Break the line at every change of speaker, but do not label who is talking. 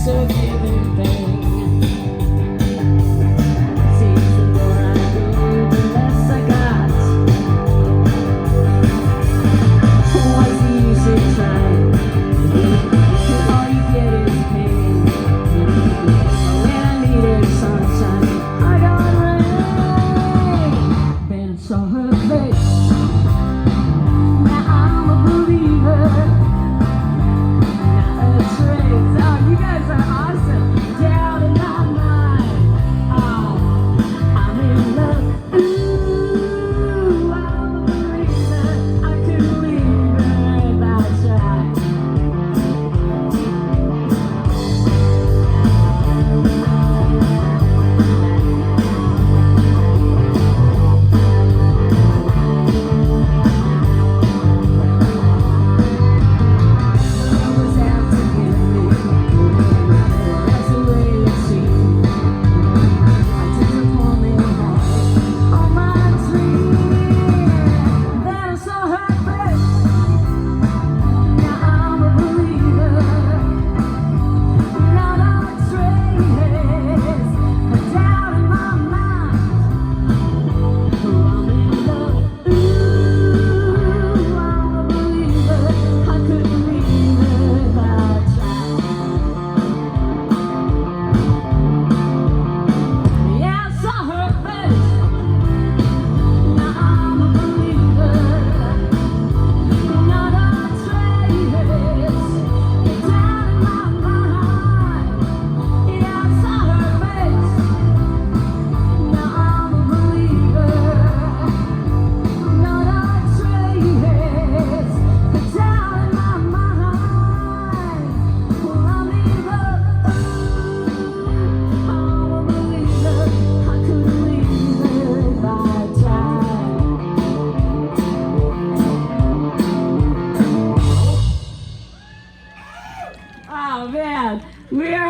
a given thing. Seems the more I do, the less I got. What's the use in trying? All you get is pain. When I needed sunshine, I got rain. Then saw her face. Now I'm a believer. Not a trace. Oh, you guys are awesome. Down in my mind. Oh, I'm in love. Ooh, I'm a believer. I couldn't leave her if I tried. Oh man, we are